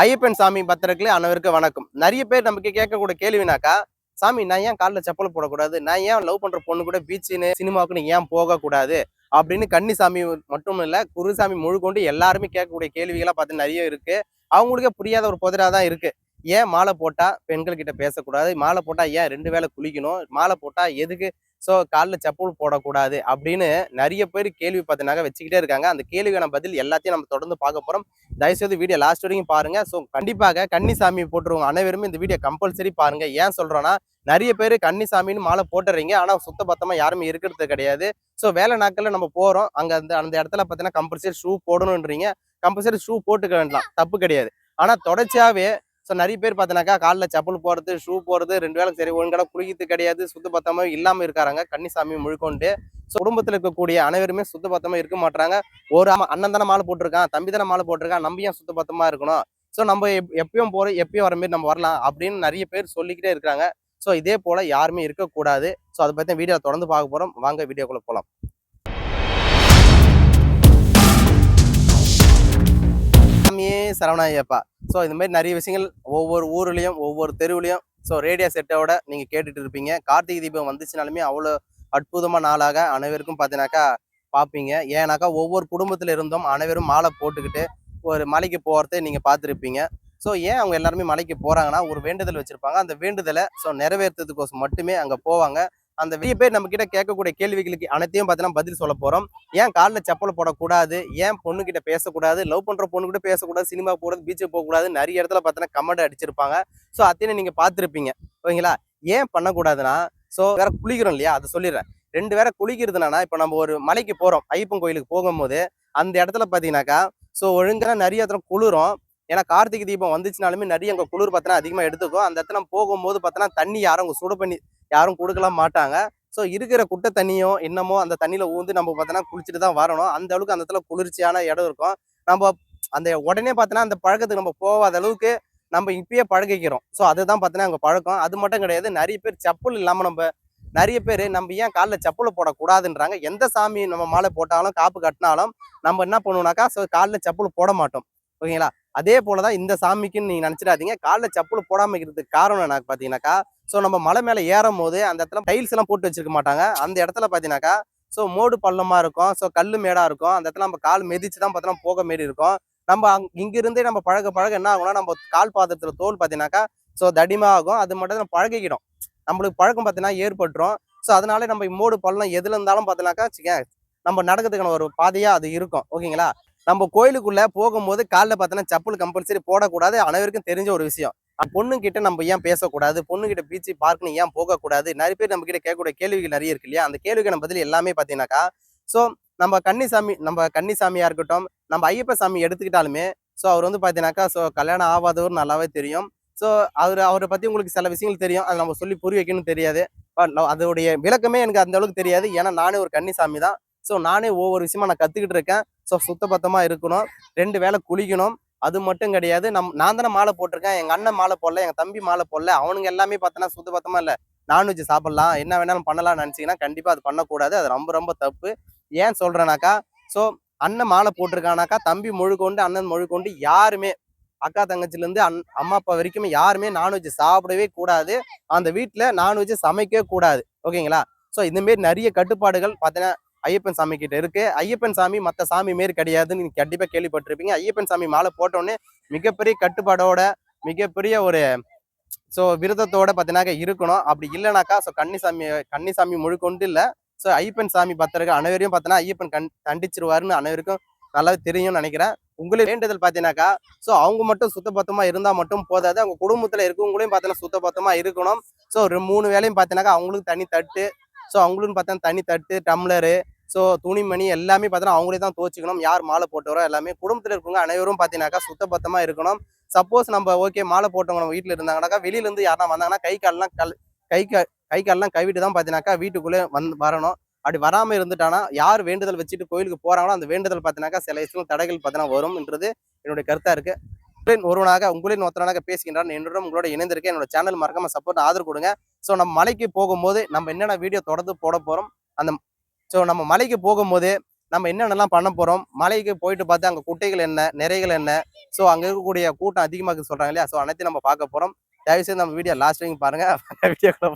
ஐயப்பன் சாமி பக்தர்களே அனைவருக்கும் வணக்கம். நிறைய பேர் நமக்கு கேட்கக்கூடிய கேள்வினாக்கா, சாமி நான் ஏன் கால்ல செப்பல் போடக்கூடாது? நான் ஏன் லவ் பண்ற பொண்ணு கூட பீச்சுன்னு, சினிமாவுக்குன்னு ஏன் போகக்கூடாது? அப்படின்னு கன்னிசாமி மட்டும் இல்ல, குருசாமி முழுக்கொண்டு எல்லாருமே கேட்கக்கூடிய கேள்விகளா பார்த்து நிறைய இருக்கு. அவங்களுக்கே புரியாத ஒரு புதிரா தான் இருக்கு. ஏன் மாலை போட்டா பெண்கள் கிட்ட பேசக்கூடாது? மாலை போட்டா ஏன் 2 வேளை குளிக்கணும்? மாலை போட்டா எதுக்கு கால்ல செப்பல் போடக்கூடாது? அப்படின்னு நிறைய பேர் கேள்வி பார்த்தீங்கன்னாக்க வச்சுக்கிட்டே இருக்காங்க. அந்த கேள்விக்கான பதில் எல்லாத்தையும் நம்ம தொடர்ந்து பார்க்க போறோம். தயவுசெய்து வீடியோ லாஸ்ட் வரைக்கும் பாருங்க. கண்டிப்பாக கன்னிசாமி போட்டுருவங்க அனைவருமே இந்த வீடியோ கம்பல்சரி பாருங்க. ஏன் சொல்றோம்னா, நிறைய பேர் கன்னிசாமின்னு மாலை போட்டுறீங்க. ஆனா சுத்த பத்தமா யாருமே இருக்கிறது கிடையாது. வேலை நாட்கள்ல நம்ம போறோம். அங்க அந்த அந்த இடத்துல பார்த்தீங்கன்னா கம்பல்சரி ஷூ போடணுன்றீங்க. கம்பல்சரி ஷூ போட்டுக்க வேண்டாம், தப்பு கிடையாது. ஆனா தொடர்ச்சியாவே நிறைய பேர் பார்த்தீங்கன்னாக்கா காலில் செப்பல் போறது, ஷூ போறது, 2 வேளை சரி ஒழுங்காக குளிக்கிறது கிடையாது. சுத்த பத்தமா இல்லாம இருக்காங்க கன்னிசாமி முழுக்கொண்டு. குடும்பத்தில் இருக்கக்கூடிய அனைவருமே சுத்த பத்தமா இருக்க மாட்டாங்க. ஒரு அண்ணன் தானே மாலை போட்டிருக்கான், தம்பி தானே மாலை போட்டிருக்கான், நம்ம ஏன் சுத்த பத்தமா இருக்கணும்? நம்ம எப்பயும் போற எப்பயும் வர மாதிரி நம்ம வரலாம் அப்படின்னு நிறைய பேர் சொல்லிக்கிட்டே இருக்காங்க. இதே போல யாருமே இருக்கக்கூடாது. அதை பத்தி வீடியோ தொடர்ந்து பார்க்க போறோம். வாங்க வீடியோக்குள்ள போலாம். சாமியே சரவணாயப்பா. இந்த மாதிரி நிறைய விஷயங்கள் ஒவ்வொரு ஊர்லயும் ஒவ்வொரு தெருவுலையும் ரேடியோ செட்டோட நீங்க கேட்டுட்டு இருப்பீங்க. கார்த்திகை தீபம் வந்துச்சுனாலுமே அவ்வளோ அற்புதமான நாளாக அனைவருக்கும் பார்த்தீங்கன்னாக்கா பார்ப்பீங்க. ஏன்னாக்கா ஒவ்வொரு குடும்பத்துல இருந்தும் அனைவரும் மாலை போட்டுக்கிட்டு ஒரு மலைக்கு போகிறத நீங்க பார்த்துருப்பீங்க. ஏன் அவங்க எல்லாருமே மலைக்கு போறாங்கன்னா ஒரு வேண்டுதல் வச்சிருப்பாங்க. அந்த வேண்டுதலை நிறைவேற்றுறதுக்கோசம் மட்டுமே அங்க போவாங்க. அந்த நிறைய பேர் நம்ம கிட்ட கேட்கக்கூடிய கேள்விகளுக்கு அனைத்தையும் பார்த்தீங்கன்னா பதில் சொல்ல போறோம். ஏன் காலில் செப்பல் போடக்கூடாது? ஏன் பொண்ணு கிட்ட பேசக்கூடாது? லவ் பண்ற பொண்ணு கிட்ட பேசக்கூடாது? சினிமா போகிறது, பீச்சுக்கு போகக்கூடாது? நிறைய இடத்துல பார்த்தீங்கன்னா கமெண்ட் அடிச்சிருப்பாங்க. அத்தையும் நீங்க பார்த்துருப்பீங்க. ஓகேங்களா? ஏன் பண்ணக்கூடாதுன்னா வேற குளிக்கிறோம் இல்லையா, அதை சொல்லிடுறேன். 2 வேற குளிக்கிறதுனா, இப்போ நம்ம ஒரு மலைக்கு போறோம், ஐயப்பன் கோயிலுக்கு போகும்போது அந்த இடத்துல பார்த்தீங்கன்னாக்கா ஒழுங்கா நிறைய இடத்துல குளிரும். ஏன்னா கார்த்திகை தீபம் வந்துச்சுனாலுமே நிறைய அங்கே குளிர் பார்த்தீங்கன்னா அதிகமாக எடுத்துக்கும். அந்த இடத்துல நம்ம போகும்போது பார்த்தீங்கன்னா தண்ணி யாரும் சுடு பண்ணி யாரும் கொடுக்கலாம் மாட்டாங்க. இருக்கிற குட்டை தண்ணியோ என்னமோ அந்த தண்ணியில ஊந்து நம்ம பார்த்தோன்னா குளிச்சுட்டு தான் வரணும். அந்த அளவுக்கு அந்த இடத்துல குளிர்ச்சியான இடம் இருக்கும். நம்ம அந்த உடனே பார்த்தோன்னா அந்த பழக்கத்துக்கு நம்ம போகாத அளவுக்கு நம்ம இப்பயே பழகிக்கிறோம். அதுதான் பார்த்தோன்னா அங்கே பழக்கம். அது மட்டும் கிடையாது, நிறைய பேர் செப்பல் இல்லாமல் நிறைய பேர் நம்ம ஏன் காலில் செப்பலை போடக்கூடாதுன்றாங்க. எந்த சாமி நம்ம மாலை போட்டாலும் காப்பு கட்டினாலும் நம்ம என்ன பண்ணுவோம்னாக்கா காலில் செப்பல் போட மாட்டோம். ஓகேங்களா? அதே போலதான் இந்த சாமிக்குன்னு நீங்க நினைச்சிடாதீங்க. காலில் செப்பல் போடாம இருக்கிறதுக்கு காரணம் என்ன பார்த்தீங்கன்னாக்கா, நம்ம மலை மேலே ஏறும் போது அந்த இடத்துல டைல்ஸ் எல்லாம் போட்டு வச்சிருக்க மாட்டாங்க. அந்த இடத்துல பார்த்தீங்கன்னாக்கா மோடு பள்ளமா இருக்கும், கல்லு மேடா இருக்கும். அந்த இடத்துல நம்ம கால் மிதிச்சு தான் பார்த்தோம்னா போக மாரி இருக்கும். நம்ம இங்கிருந்தே நம்ம பழக பழக என்ன ஆகும்னா, நம்ம கால் பாதத்துல தோல் பார்த்தீங்கன்னாக்கா தடிமா ஆகும். அது மட்டும் நம்ம பழகிக்கிடும். நம்மளுக்கு பழக்கம் பார்த்தீங்கன்னா ஏற்பட்டுரும். அதனால நம்ம மோடு பள்ளம் எதுல இருந்தாலும் பார்த்தீங்கன்னாக்கா நம்ம நடக்கிறதுக்கான ஒரு பாதையா அது இருக்கும். ஓகேங்களா? நம்ம கோயிலுக்குள்ள போகும்போது காலில் பார்த்தோன்னா செப்பல் கம்பல்சரி போடக்கூடாது. அனைவருக்கும் தெரிஞ்ச ஒரு விஷயம். பொண்ணு கிட்ட நம்ம ஏன் பேசக்கூடாது? பொண்ணு கிட்ட பீச்சு பார்க்கணும் ஏன் போகக்கூடாது? நிறைய பேர் நம்ம கிட்ட கேட்கக்கூடிய கேள்விகள் நிறைய இருக்கு இல்லையா? அந்த கேள்விக்கான பதில் எல்லாமே பார்த்தீங்கன்னாக்கா நம்ம கன்னிசாமியா இருக்கட்டும், நம்ம ஐயப்ப சாமி எடுத்துக்கிட்டாலுமே அவர் வந்து பார்த்தீங்கன்னாக்கா கல்யாணம் ஆகாதவர் நல்லாவே தெரியும். அவரை பத்தி உங்களுக்கு சில விஷயங்கள் தெரியும். அதை நம்ம சொல்லி புரிய வைக்கணும்னு தெரியாது. அதோடைய விளக்கமே எனக்கு அந்த அளவுக்கு தெரியாது. ஏன்னா நானே ஒரு கன்னிசாமி தான். நானே ஒவ்வொரு விஷயமா நான் கத்துக்கிட்டு இருக்கேன். சுத்த பத்தமா இருக்கணும், 2 வேளை குளிக்கணும். அது மட்டும் கிடையாது, நான் தானே மாலை போட்டிருக்கேன், எங்க அண்ணன் மாலை போடல, எங்க தம்பி மாலை போடல, அவனுங்க எல்லாமே பார்த்தோன்னா சுத்த பத்தமா இல்லை, நான்வெஜ் சாப்பிடலாம், என்ன வேணாலும் பண்ணலாம்னு நினைச்சீங்கன்னா கண்டிப்பா அது பண்ணக்கூடாது. அது ரொம்ப ரொம்ப தப்பு. ஏன் சொல்றேனாக்கா, அண்ணன் மாலை போட்டிருக்கானாக்கா தம்பி முழுக்கொண்டு அண்ணன் முழுக்கொண்டு யாருமே அக்கா தங்கச்சில இருந்து அம்மா அப்பா வரைக்குமே யாருமே நான்வெஜ் சாப்பிடவே கூடாது. அந்த வீட்டுல நான்வெஜ் சமைக்கவே கூடாது. ஓகேங்களா? இந்த மாதிரி நிறைய கட்டுப்பாடுகள் பார்த்தீங்கன்னா ஐயப்பன் சாமி கிட்ட இருக்கு. ஐயப்பன் சாமி மற்ற சாமி மாரி கிடையாதுன்னு நீங்க கண்டிப்பா கேள்விப்பட்டிருப்பீங்க. ஐயப்பன் சாமி மாலை போட்டோடனே மிகப்பெரிய கட்டுப்பாடோட, மிகப்பெரிய ஒரு விரதத்தோட பார்த்தீங்கன்னா இருக்கணும். அப்படி இல்லைனாக்கா கன்னிசாமி முழுக்கொண்டு இல்லை. ஐயப்பன் சாமி பக்தர்கள் அனைவரையும் பார்த்தீங்கன்னா ஐயப்பன் தண்டிச்சிருவாருன்னு அனைவருக்கும் நல்லாவே தெரியும்னு நினைக்கிறேன். உங்களுக்கு வேண்டுதல் பார்த்தீங்கன்னாக்கா அவங்க மட்டும் சுத்தபத்தமா இருந்தா மட்டும் போதாது. அவங்க குடும்பத்துல இருக்கவங்களையும் பார்த்தீங்கன்னா சுத்தபத்தமா இருக்கணும். ஒரு 3 வேளையும் பார்த்தீங்கன்னாக்கா அவங்களுக்கு தனி தட்டு, அவங்களும் பார்த்தா தனி தட்டு, டம்ளரு, துணிமணி எல்லாமே பார்த்தீங்கன்னா அவங்களே தான் துவச்சிக்கணும். யார் மாலை போட்டவரோ எல்லாமே குடும்பத்தில் இருக்கவங்க அனைவரும் பார்த்தீங்கன்னாக்கா சுத்தபத்தமா இருக்கணும். சப்போஸ் நம்ம ஓகே மாலை போட்டவங்க நம்ம வீட்டில் இருந்தாங்கன்னாக்கா வெளியில இருந்து யாரா வந்தாங்கன்னா கை கால்லாம் கழுவிட்டு தான் பார்த்தீங்கன்னாக்கா வீட்டுக்குள்ளே வரணும். அப்படி வராமல் இருந்துட்டானா யார் வேண்டுதல் வச்சுட்டு கோயிலுக்கு போறாங்களோ அந்த வேண்டுதல் பார்த்தீங்கன்னாக்கா சில விஷயங்கள் தடைகள் பார்த்தீங்கன்னா வரும்ன்றது என்னுடைய கருத்தா இருக்கு. உங்களின் ஒருத்தனாக பேசுகின்றான். என்னுடன் உங்களோட இணைந்திருக்கேன். என்னோட சேனல் மறக்காம சப்போர்ட் ஆதரவு கொடுங்க. நம்ம மலைக்கு போகும்போது நம்ம என்னென்ன வீடியோ தொடர்ந்து போட போறோம். நம்ம மலைக்கு போகும்போது நம்ம என்னென்னலாம் பண்ண போகிறோம், மலைக்கு போயிட்டு பார்த்து அங்கே குட்டைகள் என்ன, நிறைகள் என்ன, ஸோ அங்கே இருக்கக்கூடிய கூட்டம் அதிகமாக சொல்கிறாங்க இல்லையா, ஸோ அனைத்தையும் நம்ம பார்க்க போகிறோம். தயவுசெய்து நம்ம வீடியோ லாஸ்ட் வரைக்கும் பாருங்கள். வீடியோக்குள்ள